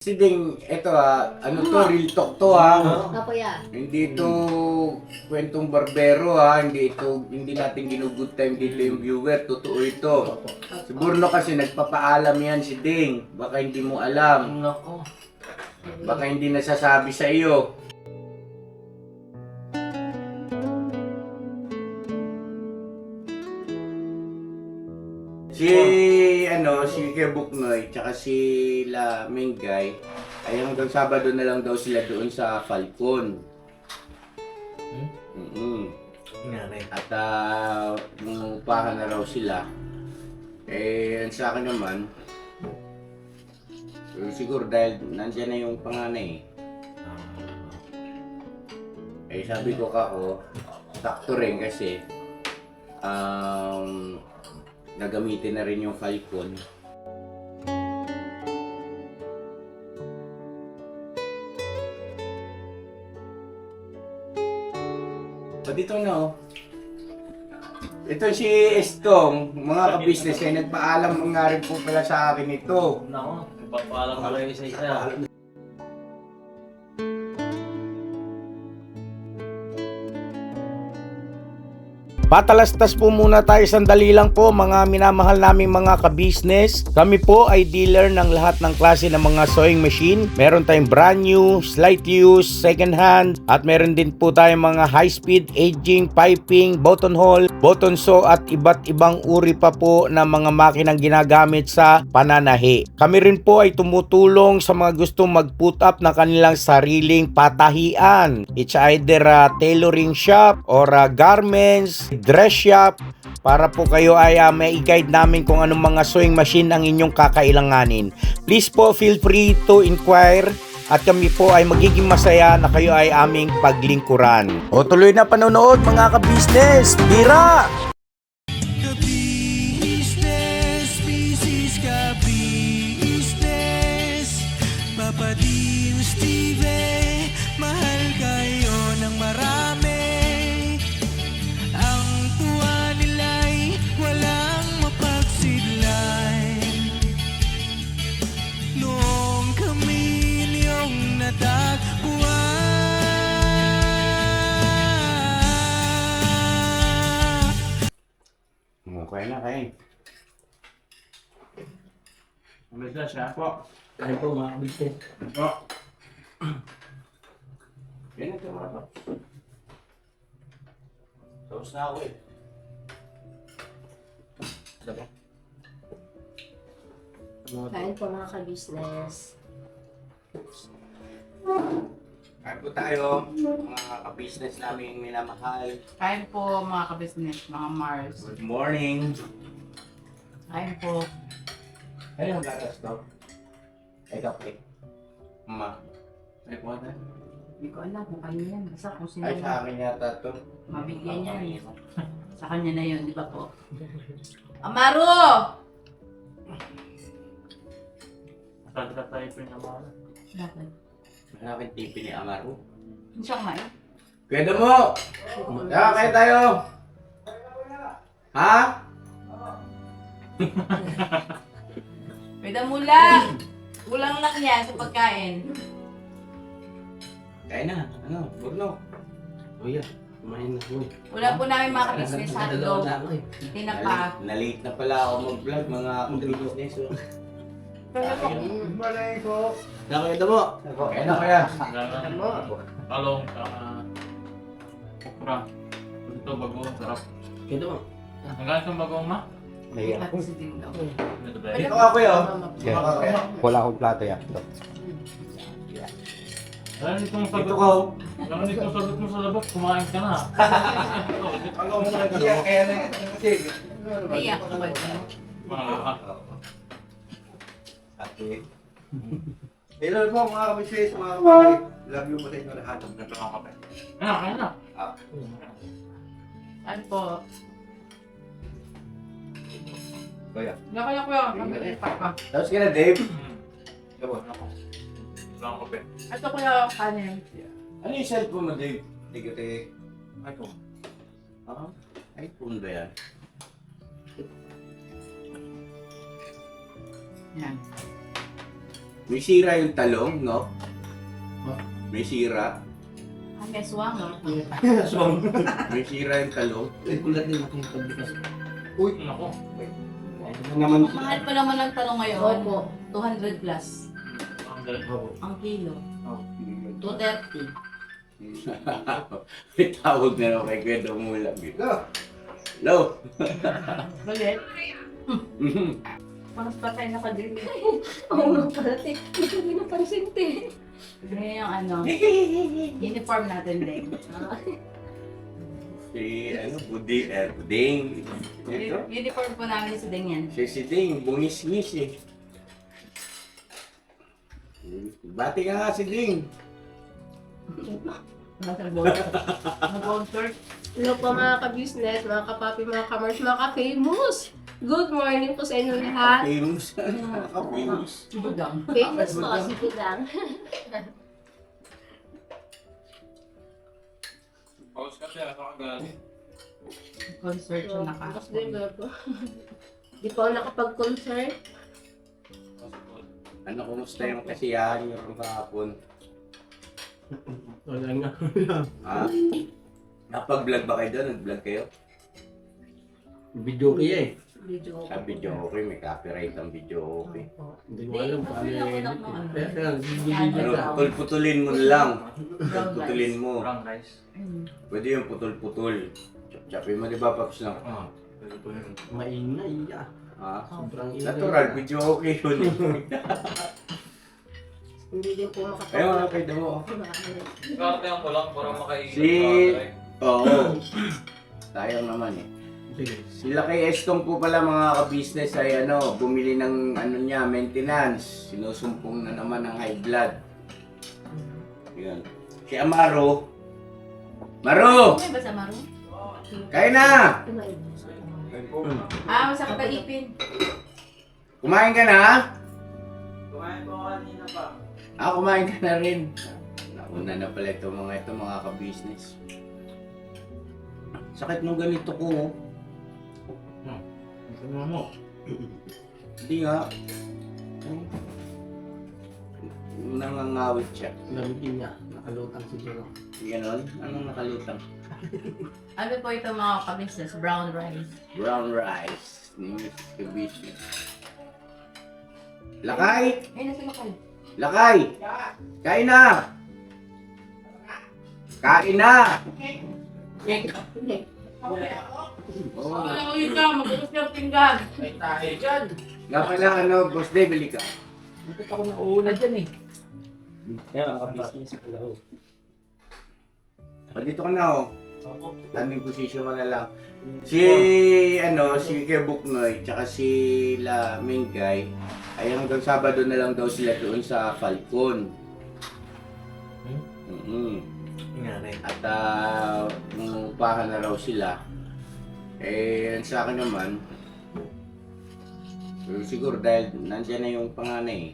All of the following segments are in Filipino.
Si Ding, eto ano to, real talk to Opo yan. Hindi ito kwentong barbero hindi natin ginugood time dito yung viewer, totoo ito. Siguro kasi nagpapaalam yan si Ding, baka hindi mo alam, Nako. baka hindi nasasabi sa iyo. Si Kebuknoy, tsaka si La Mengay, ay hanggang Sabado na lang daw sila doon sa Falcon. Nanay. At nangungupahan na raw sila. Sa akin naman, siguro dahil nandyan na yung panganay. Sabi ko sakto rin kasi nagamitin na rin yung Falcon. So dito na ito si Estong, mga ka-business ay nagpaalam nga rin po pala sa akin ito. Nako, nagpapaalam ko lang isa-isa. Patalastas po muna tayo sandali lang po mga minamahal naming mga ka-business. Kami po ay dealer ng lahat ng klase ng mga sewing machine. Meron tayong brand new, slight use, second hand, at meron din po tayong mga high speed, aging, piping, button hole, button sew at iba't ibang uri pa po ng mga makinang ginagamit sa pananahi. Kami rin po ay tumutulong sa mga gustong mag-put up ng kanilang sariling patahian. It's either a tailoring shop or a garments, dress shop, para po kayo ay may i-guide namin kung anong mga sewing machine ang inyong kakailanganin. Please po feel free to inquire at kami po ay magiging masaya na kayo ay aming paglingkuran. O tuloy na panonood mga ka-business! Tira! Mahal kayo ng marami. Ang tuwa nila'y walang mapagsidlay. Noong kami niyong natagpuan. Okay na kayo. Umbisa siya po. Kain po mga kabisnes. Yan ito mga pa. Tapos na ako Diba? Kain po mga ka-business. Kain po tayo, mga ka-business namin minamahal. Kain po mga ka-business, mga Mars. Good morning. Kain po. Ano yung gatas to? Ay, kape. Ma. Ay, po na. Hindi ko alam kung kayo yan. Basta kung sino Ay, sa akin yata to. mabigyan yan. Sa kanya na yun, di ba po? Amaro! Masagkat tayo po yung mga. Bakit? Malaking tipi ni Amaro. Hindi siya kumain? Pwede mo! Kaya tayo! Ha? Pwede mo lang! Kulang lang yan sa pagkain. Kaya na. Ano? Burno. Kuya, kumain na po. Wala po namin mga ka-business hotdog. Tinapa. Na-late na pala ako mag-vlog, mga ka-business. Kaya po. Nakakita mo? Kaya na kaya. Talong, okra. Ito bagong sarap. Kita mo? Hanggang sa bagong ma? At si Ding daw. Ito ba? Dito ka kuya. Wala akong plato yan. Alam nitong sagot Dito mo. ka. Alam nitong sagot mo sa labas, kumain ka na. Ano mo na kaya na kasi. Naiyak ko ba? Mga luha. Ate. Hello po mga ka-business, mga kapatid. Love you po sa inyo lahat. Kaya na. Kain po. Kuya. Kaya kuya. Kami pa. Tapos ka na, Dave. Wala akong kape. Ito kuya kanin. Ano yung cellphone mo, Dave? Tigate. iPhone. iPhone ba yan? Yan. May sira yung talong, no? May sira. May swang, no? May sira yung talong. Uy, nako. Naman Mahal pa naman ang talong ngayon. Opo. 200 plus. Ang galing. Ang kilo. 230. May tawag na raw kay Kuya Dumulang. Hello? Balit. Mas patay na ka din. Oo nga pala, te. Hindi napansin, te. Ngayon yung ano, uniform natin din. Si, Buding. Ito? Uniform po namin si Ding yan. Si Ding, bungis-ngis eh. Bati ka nga si Ding. Nag-gold shirt. Hello po mga ka-business, mga kapapi, mga kamers, mga ka-famous. Good morning po sa inyo lahat. Famous. Famous. Budang. Famous po, sige lang. Pause ka siya, saka galing. Concert siya naka. Tapos din ba po? Di pa ako nakapag-concert. Ano, kumusta yung kasiyahan nyo rin kahapon? Wala nga. Ha? Napag-vlog ba kayo doon? Nag-vlog kayo? Video kaya eh. Video ko. Sa video okay, may copyright ang video okay. Hindi ko alam paano Hindi, i-edit. ako na- Kaya nagbibigay Ano, ka. putol-putulin mo na lang. Brown Putulin mo. Brown rice. Pwede yung putol-putol. Chop-chopin mo, di ba, Paps lang? Ah, pwede po yun. Maingay ah. Ha? Sobrang ingay. Natural, video okay yun. Hindi din po Ayun, makapag- okay, damo. Kartehan mo lang para makainin. Si- Oo. Sayang naman eh. Sige. Sila kay Estong po pala mga ka-business ay bumili ng niya, maintenance. Sinusumpong na naman ng high blood. Yan. Si Amaro. Maro! May ba sa Maru? Kain na! Masakit ang ipin. Kumain ka na? Kumain po kanina pa. Kumain ka na rin. Nauna na pala ito mga ka-business. Sakit nung ganito ko. Ano mo? Hindi nga. Nangangawit siya. Gamitin niya. Nakalutang siguro. Ganon? Anong nakalutang? Ano po ito mga ka-business? Brown rice. Brown rice. Ni Mr. Business. Lakay! Ay, nasa lokal. Lakay! Kain na! Kain na! Oo. Ako yun ka, mag-uus yung pinggan. Ay, tayo dyan. Nga pala, Boss Dave, bili ka. Bakit ako nauuna dyan eh? Kaya, ka-business pala, dito ka na, Standing position mo na lang. Si Kuya Buknoy, tsaka si La Mingkay, ay hanggang Sabado na lang daw sila doon sa Falcon. At upahan na raw sila. Sa akin naman, siguro dahil nandiyan na yung panganay.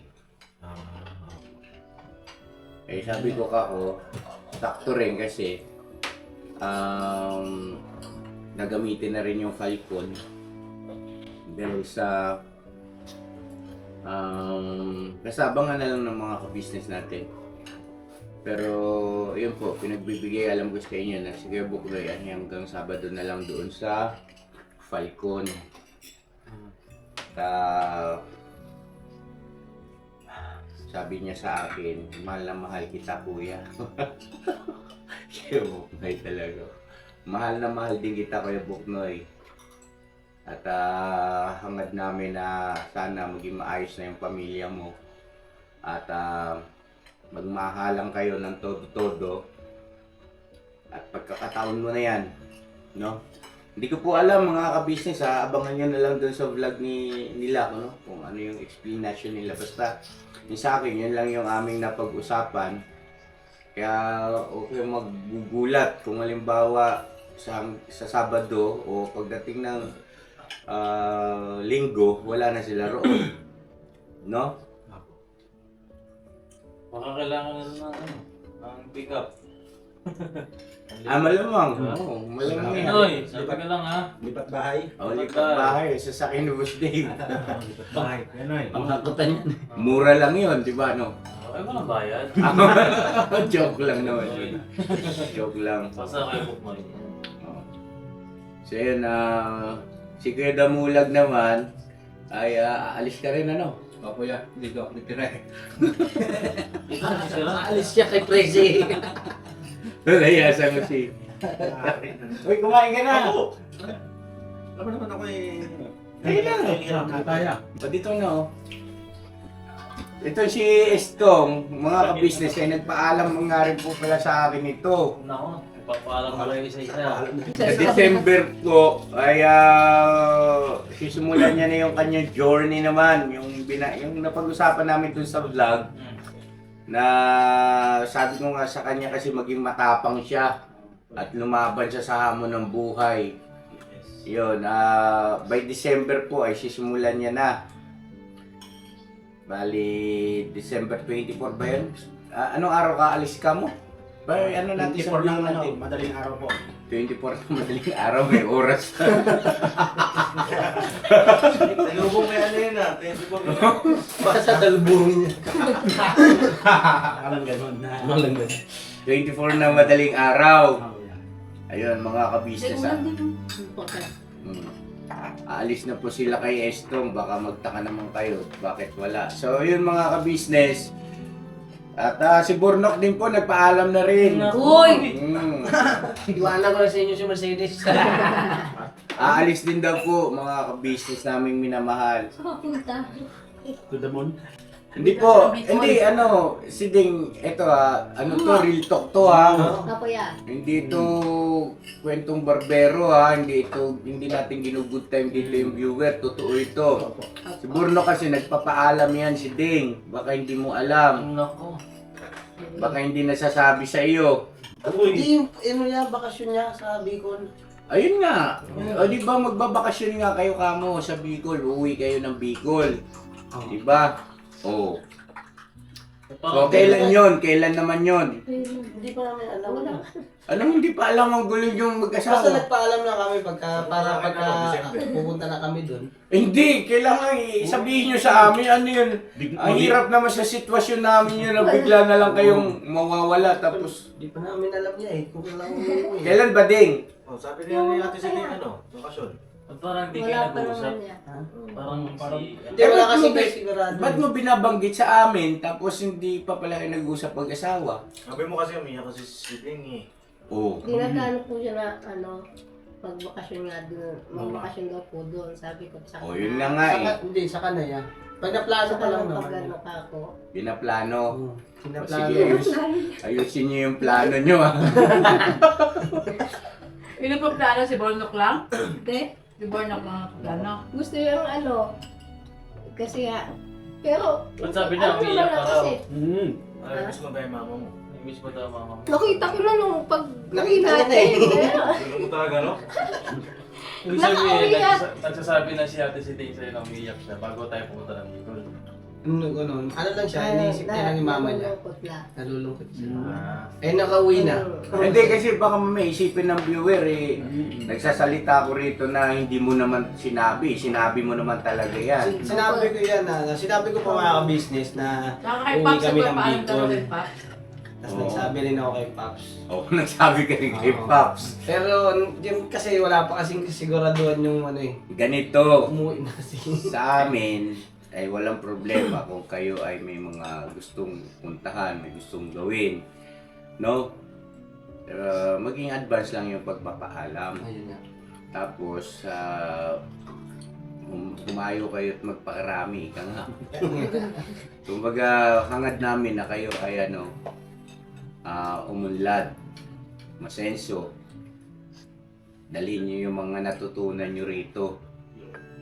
Sabi ko kako, sakto rin kasi nagamitin na rin yung Falcon dahil sa kasabangan na lang ng mga ka-business natin. Pero yun po, pinagbibigay alam ko sa inyo na sige Buknoy hanggang Sabado na lang doon sa Falcon. Sabi niya sa akin, mahal na mahal kita kuya. Kuya Buknoy talaga. Mahal na mahal din kita Kuya Buknoy. At hangad namin na sana maging maayos na yung pamilya mo. At magmahalang kayo ng todo-todo. At pagkakataon mo na yan, no? Hindi ko po alam mga ka-business, abangan nyo na lang doon sa vlog nila kung ano yung explanation nila. Basta yung sa akin, yun lang yung aming napag-usapan. Kaya okay maggugulat kung halimbawa sa Sabado o pagdating ng Linggo, wala na sila roon. No? Baka kailangan na ng pick up. Malamang. Oo, malamang yan. Pinoy, sabi ka lang ha. Lipat bahay. O, lipat bahay. Sasakyan ni Boss Dave. Lipat bahay. Pinoy. Panghakutan yan. Mura lang yun, di ba, no? Ay, walang bayad. Joke lang naman yun. Joke lang. Basta kayo book mo rin. Oh. So yun, si Kuya Damulag naman, ay aalis ka rin, ano? O kuya, dito ako nitira eh. Aalis siya kay Prezi. Nalayasan ko si... Uy, kumain ka na! Ano naman ako eh. Kailan? Nataya. O dito na, oh. Ito si Estong, mga ka-business, ay nagpaalam nga rin po pala sa akin ito. Nako, papaalam ko kayo isa-isa. Sa December po ay sisimulan niya na yung kanyang journey naman, yung napag-usapan namin dun sa vlog na sabi ko nga sa kanya kasi maging matapang siya at lumaban siya sa hamon ng buhay. Yun, by December po ay sisimulan niya na. Bali, December 24 ba yun? Anong araw ka alis ka mo? Ba, ano natin 24 lang ano? natin, madaling araw po. 24 na madaling araw, may oras. Lubong may ano yun 24 Basta talbong niya. Alam ganun na. 24 na madaling araw. Ayun, mga ka-business. Aalis na po sila kay Estong. Baka magtaka naman kayo. Bakit wala? So, yun mga ka-business. At si Burnok din po, nagpaalam na rin. Uy! Iwanan ko na sa inyo si Mercedes. Aalis din daw po, mga ka-business naming minamahal. To the moon. Hindi po, hindi, si Ding, eto ano to, real talk to Hindi ito kwentong barbero hindi natin ginugood time dito yung viewer, totoo ito. Si Burno kasi nagpapaalam yan si Ding, baka hindi mo alam, Nako. baka hindi nasasabi sa iyo. Hindi yung niya, bakasyon niya sa Bicol. Ayun nga, o di ba magbabakasyon nga kayo kamo sa Bicol, uuwi kayo ng Bicol, di ba? Oh. So, kailan yon? Kailan naman yon? Hindi pa namin alam. Anong hindi pa alam ang gulo yung Basta mag-asawa? nagpaalam na kami para pupunta na kami doon. Hindi, kailangan sabihin nyo sa amin ano yun. Ang hirap naman sa sitwasyon namin yun na bigla na lang kayong mawawala tapos... Hindi pa namin alam niya eh. Kung kailangan mo Kailan ba, Ding? Sabi niya ni Ate Celine, bakasyon. Ba't parang di kayo Wala pa nag-uusap? naman niya. Parang Hindi, wala ba't kasi mo kayo sigurado. Ba't mo binabanggit sa amin tapos hindi pa pala kayo nag-usap mag-asawa? Sabi mo kasi umiyak kasi si Celine eh. Oo. Dinadaan po siya na, pagbakasyon nga doon, magbakasyon daw po doon, sabi ko sa O, yun na nga eh. Hindi, sa kanaya. Pag naplano pa lang naman. Pag ano ka ako. Pinaplano. Oo, O, pinaplano. sige, ayusin nyo yung plano nyo Ano po plano? Si Bornok lang? Hindi. Si Bornok lang ang plano. Gusto yung kasi pero, Ba't sabi niya, ano umiiyak naman ka raw? kasi, Ay, miss mo ba yung mama mo? Miss mo daw mama mo. nakita ko na nung pag Nakita ko na natin. Gusto mo talaga, no? Ibig sabihin, Nakaumiyak. nagsasabi na si Ate Celine sa'yo na umiiyak siya bago tayo pumunta ng Bicol. Ano lang siya, iniisip niya lang yung mama niya. Nalulungkot na. Nalulungkot siya. Ah. Eh, nakauwi na. Hindi kasi baka may isipin ng viewer nagsasalita ko rito na hindi mo naman sinabi mo naman talaga yan. Sinabi ko yan sinabi ko pa mga ka-business na Saka kay uwi Pops, kami ako ng paalam Bicol. daw kay Pops. Tapos Oo. nagsabi rin ako kay Pops. Oh, nagsabi ka rin kay Pops. Pero yun kasi wala pa kasing siguraduhan yung Ganito, umuwi na kasi. sa amin ay walang problema kung kayo ay may mga gustong puntahan, may gustong gawin. No? Maging advance lang yung pagpapaalam. Ayun nga. Tapos, humayo kayo at magpakarami ka nga. Kumbaga, hangad namin na kayo ay umunlad, masenso. Dalhin niyo yung mga natutunan niyo rito.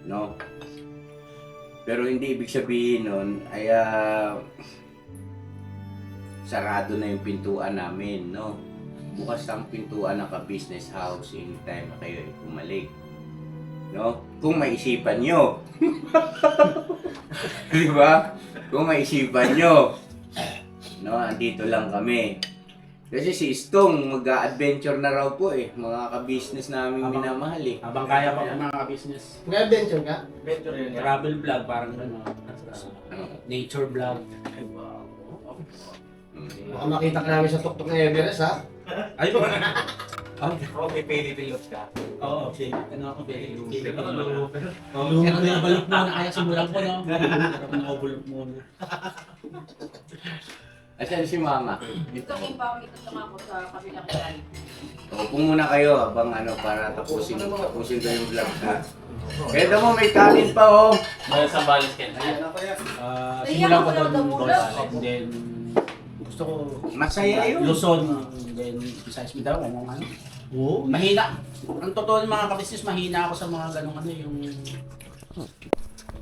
No? Pero hindi ibig sabihin nun ay sarado na yung pintuan namin, no? Bukas ang pintuan ng ka-business house anytime na kayo ay pumalik. No? Kung maisipan nyo. Di ba? Kung maisipan nyo. No, andito lang kami. Kasi si Stong, mag-a-adventure na raw po eh. Mga ka-business namin minamahal eh. Habang kaya pa ng mga business. Mag-adventure ka? Venture yun yan. Travel vlog, parang gano'n. Nature vlog. Baka makita ka namin sa tuktok ng Everest, ha? Ay, Okay, pilot ka. oo, sige. Ano ako, Billy? Lumang na balok muna, kaya simulan ko, no? Pero nakabulok muna. Asan si Mama? Ito kung pamitot lang ako sa kabilang side. Upo muna kayo habang para tapusin ko yung vlog na. Kaya mo may kanin pa oh. May Sambales Ken. Simulan ko doon, boss. And then, gusto ko Masaya yun. Luzon, then Visayas Mindanao, kung ano. Oo, mahina. Ang totoo ng mga kabisnes, mahina ako sa mga ganong ano, yung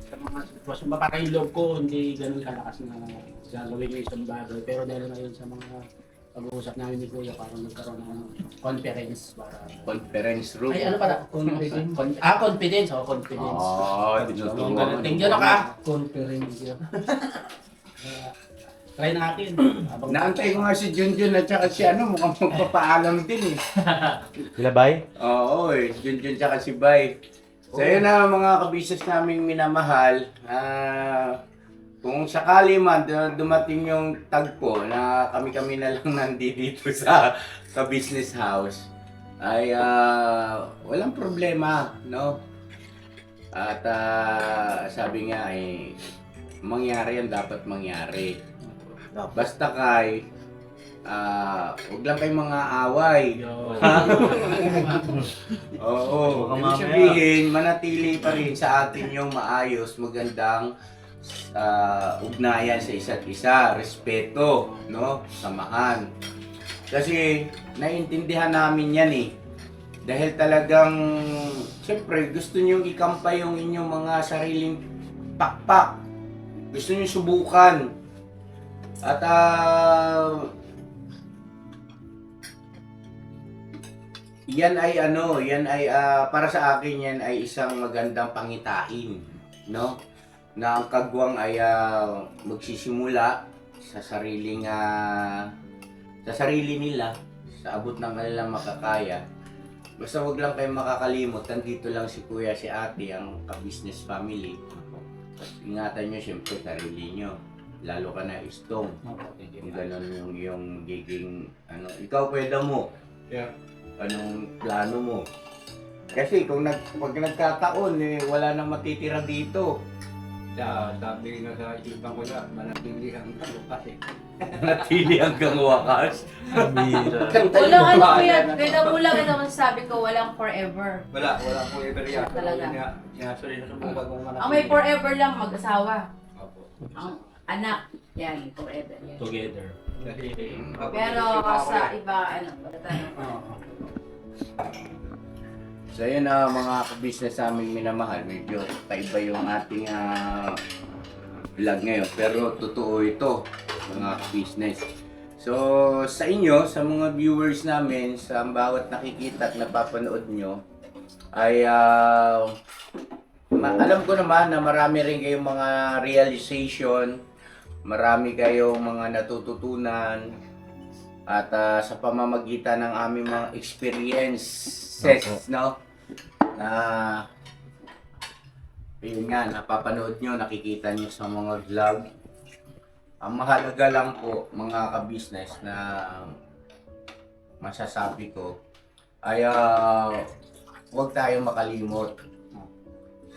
sa mga sitwasyon ba, parang yung loob ko hindi ganun kalakas na gagawin yung isang bagay. Pero dahil ngayon sa mga pag-uusap namin ni Kuya, parang nagkaroon ng conference para... Conference room. Ay, ano pala? Confidence. Oh, confidence. Oh, tinuturuan. Tingnan ka. Conference. Try natin. Naantay ko nga si Junjun at saka si mukhang magpapaalam din eh. Sila bay? Oo eh, Junjun tsaka si Bay. So yun na mga kabisnes naming minamahal. Kung sakali man dumating yung tagpo na kami-kami na lang nandito sa business house, ay walang problema, no? At sabi nga eh, mangyari yan, dapat mangyari. Basta huwag lang kayong mga away. Oo, ibig sabihin, manatili pa rin sa atin yung maayos, magandang ugnayan sa isa't isa, respeto, no? Samahan. Kasi naiintindihan namin yan eh. Dahil talagang, siyempre, gusto nyo ikampay yung inyong mga sariling pakpak. Gusto nyo subukan. At yan ay para sa akin yan ay isang magandang pangitain, no? Na ang kagwang ay magsisimula sa sarili nila, sa abot ng kanilang makakaya. Basta wag lang kayong makakalimot, nandito lang si Kuya, si Ate, ang ka-business family. Ingatan nyo siyempre sarili nyo. Lalo ka na Stong. Yung gano'n yung giging, ikaw pwede mo. Yeah. Anong plano mo? Kasi pag nagkataon, wala nang matitira dito. Sabi nga sa isipang ko na, manatili ang kalukas eh. Natili hanggang wakas. Walang ano ko yan. Kaya lang ito masasabi ko, walang forever. Wala po ever yan. Talaga. Sinasuri na subukan kung Ang may forever lang, mag-asawa. Ang anak, yan, forever yan. Together. Pero sa iba, wala tayo. So yun mga ka-business aming minamahal, medyo kaiba yung ating vlog ngayon. Pero totoo ito, mga ka-business. So sa inyo, sa mga viewers namin, sa bawat nakikita at napapanood nyo, ay alam ko naman na marami rin kayong mga realization, marami kayong mga natututunan, at sa pamamagitan ng aming mga experiences, no? Yun nga, napapanood nyo, nakikita nyo sa mga vlog. Ang mahalaga lang po, mga ka-business, na masasabi ko, ay huwag tayong makalimot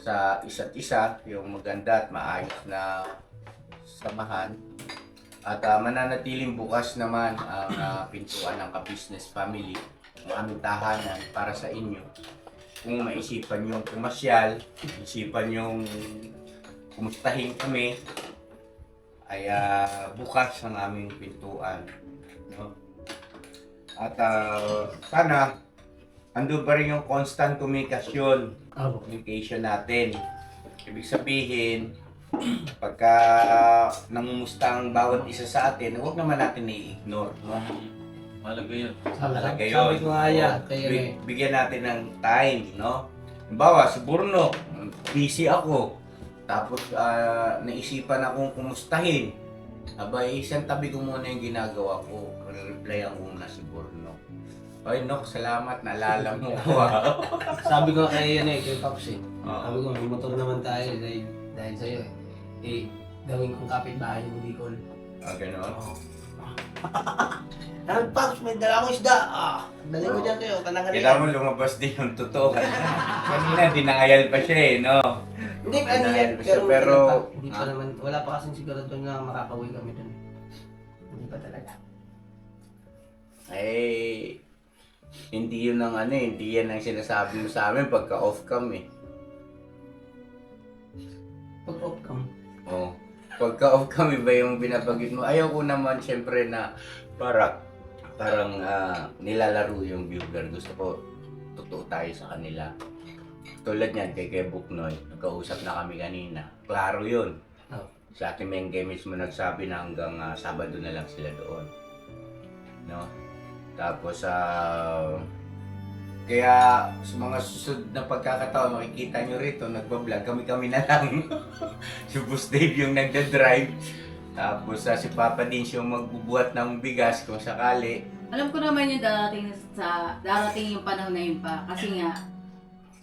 sa isa't isa, yung maganda at maayos na samahan. At mananatiling bukas naman ang pintuan ng ka-business family, ang aming tahanan para sa inyo. Kung maisipan yung pumasyal, isipan yung kumustahin kami, ay bukas ang aming pintuan. No? At sana, ando pa rin yung constant communication natin. Ibig sabihin, pagka nangumusta ang bawat isa sa atin, huwag naman natin i-ignore. No? Malaga yun. Malaga yun. Sabi ko nga yan. Bigyan natin ng time, no? Halimbawa, si Burno, busy ako. Tapos naisipan akong kumustahin. Aba, isang tabi ko muna yung ginagawa ko. Replyan ko muna si Borno. Ay, Nok, salamat. Naalala mo ko. Sabi ko kay, kay Pops eh. Oo. Sabi ko, may motor naman tayo dahil sa'yo eh. Eh, gawin kong kapitbahay yung Bicol. Gano'n? Ano, Pops, may dala akong isda. Dali ko dyan kayo, tanangan Kailangan mo lumabas din yung totoo. Kanina, dinayal pa siya eh, no? Hindi, ano yan, pero- hindi pa naman, wala pa kasing sigurado na makakauwi kami dun. Hindi pa talaga. Eh, hindi yun ang hindi yan ang sinasabi mo sa amin pagka off cam eh. Pag off cam, Oh. Pagka off cam iba yung binabagit mo. Ayaw ko naman syempre na parang nilalaro yung viewer. Gusto ko totoo tayo sa kanila. Tulad niyan kay Buknoy, nagkausap na kami kanina. Klaro yun. Oh. Sa ating Mengge mismo nagsabi na hanggang Sabado na lang sila doon. No? Tapos kaya sa mga susunod na pagkakataon, makikita nyo rito, nagbablog, kami na lang. Si Boss Dave yung nagda-drive. Tapos si Papa din yung magbubuhat ng bigas kung sakali. Alam ko naman yung darating yung panahon na yun pa. Kasi nga,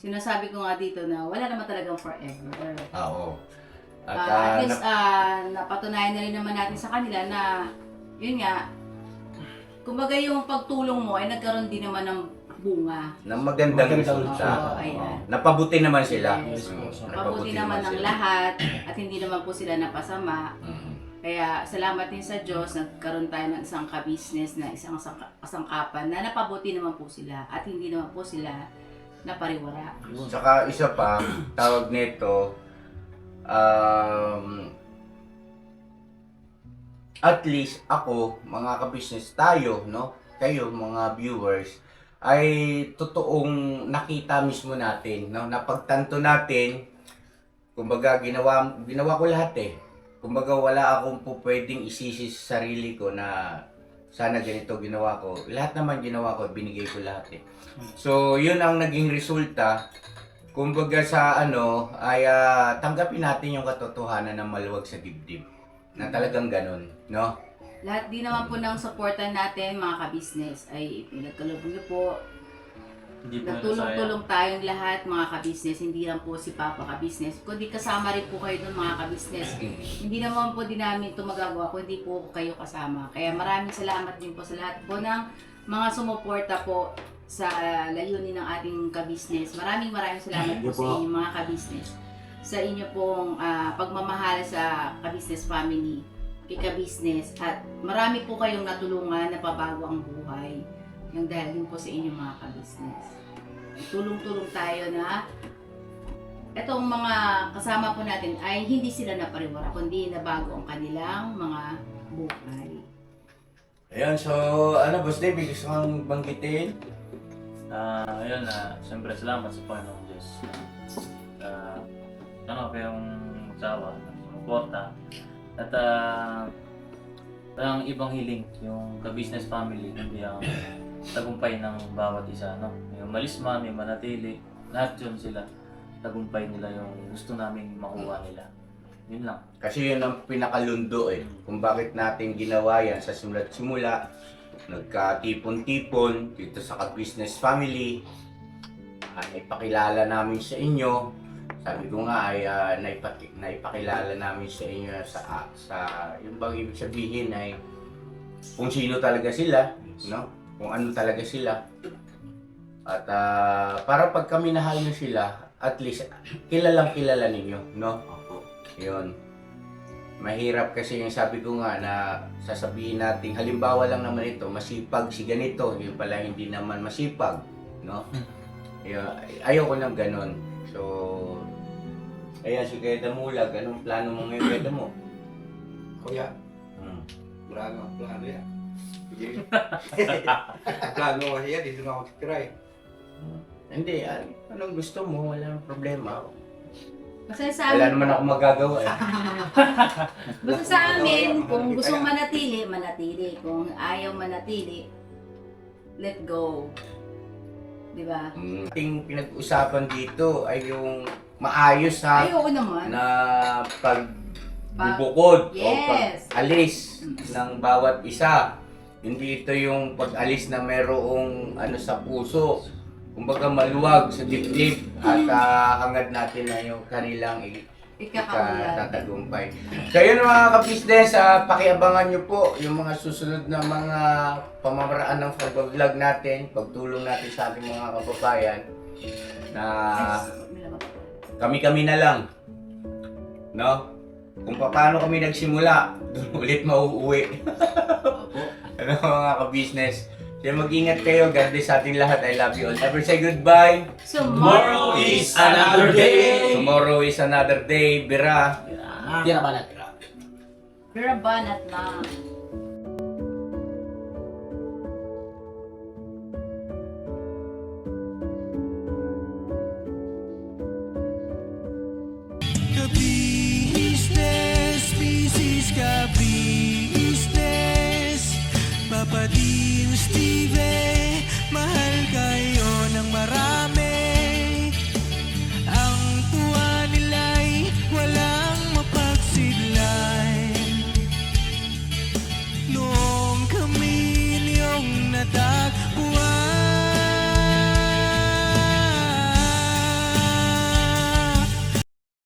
sinasabi ko nga dito na wala naman talagang forever. Oo. At least, napatunayan na rin naman natin sa kanila na, yun nga, kumbaga yung pagtulong mo ay nagkaroon din naman ng bunga. Na magandang resulta. Oo, ayan. Napabuti naman sila. Yes, Napabuti Mabuti naman ng sila. lahat at hindi naman po sila napasama. Mhm. Kaya salamat din sa Diyos, nagkaroon tayo ng isang ka-business na isang kasangkapan na napabuti naman po sila at hindi naman po sila napariwara. Saka isa pa, tawag nito, at least ako, mga ka-business tayo, no? Kayo, mga viewers, ay totoong nakita mismo natin, no? Napagtanto natin, kumbaga ginawa ko lahat eh. Kumbaga wala akong po pwedeng isisi sa sarili ko na sana ganito ginawa ko. Lahat naman ginawa ko, binigay ko lahat eh. So, yun ang naging resulta. Kumbaga sa ay tanggapin natin yung katotohanan ng maluwag sa dibdib. Na talagang ganun, no? Lahat din naman po ng supportan natin mga ka-business ay pinagkaloob niyo po. Hindi po Nagtulong-tulong tayong lahat mga ka-business, hindi lang po si Papa ka-business, kundi kasama rin po kayo doon mga ka-business. Hindi naman po din namin ito magagawa kung hindi po kayo kasama. Kaya maraming salamat din po sa lahat po ng mga sumuporta po sa layunin ng ating ka-business. Maraming salamat po sa inyo mga ka-business. Sa inyo pong pagmamahal sa ka-business family, kay ka-business, at marami po kayong natulungan na pabago ang buhay ng dahil din po sa inyo mga ka-business. Tulong-tulong tayo na itong mga kasama po natin ay hindi sila napariwara, kundi nabago ang kanilang mga buhay. Ayun, so Boss Dave, gusto kang banggitin? Ayun siyempre salamat sa Panginoong Diyos. Kayong magsawa, sumuporta. At ang ibang hiling, yung ka-business family, hindi ang tagumpay ng bawat isa. Yung malisma, may manatili, lahat yun sila. Tagumpay nila yung gusto naming makuha nila. Yun lang. Kasi yun ang pinakalundo eh. Kung bakit natin ginawa yan sa simula. Nagkatipon-tipon dito sa ka-business family. Naipakilala namin sa inyo. Sabi ko nga ay naipakilala namin sa inyo sa yung bang ibig sabihin ay kung sino talaga sila, no? Kung ano talaga sila. At para pag kami nahal nyo sila, at least kilala ninyo, no? Yun. Mahirap kasi yung sabi ko nga na sasabihin natin, halimbawa lang naman ito, masipag si ganito, yung pala hindi naman masipag, no? Ayaw ko ng ganon. So, ayan si Kuya Damulag, anong plano mo ngayon, Kuya Damo? Kuya, plano yan. Sige. Plano ko yan, dito na ako titira eh. Hindi, anong gusto mo, walang problema. Basta sa Wala amin, naman ako magagawa eh. basta sa amin, kung gusto manatili, manatili. Kung ayaw manatili, let go. Diba? Ating pinag-usapan dito ay yung maayos Ayoko naman. na bubukod o Yes. pag-alis ng bawat isa. Hindi ito yung pag-alis na merong ano sa puso. Kumbaga maluwag sa dibdib at hangad natin na yung kanilang Ikakaulad. tatagumpay. So yun mga ka-business, pakiabangan nyo po yung mga susunod na mga pamamaraan ng pag-vlog natin, pagtulong natin sa ating mga kababayan na kami-kami na lang. No? Kung paano kami nagsimula, doon ulit mauuwi. Ano mga ka-business? Kaya mag-ingat kayo. God bless sa ating lahat. I love you all. Ever say goodbye. Tomorrow is another day. Tomorrow is another day. Bira. Tira balat. Birabanat na. Ka-business, business ka-business. Papa Dean, Steve, mahal kayo ng marami.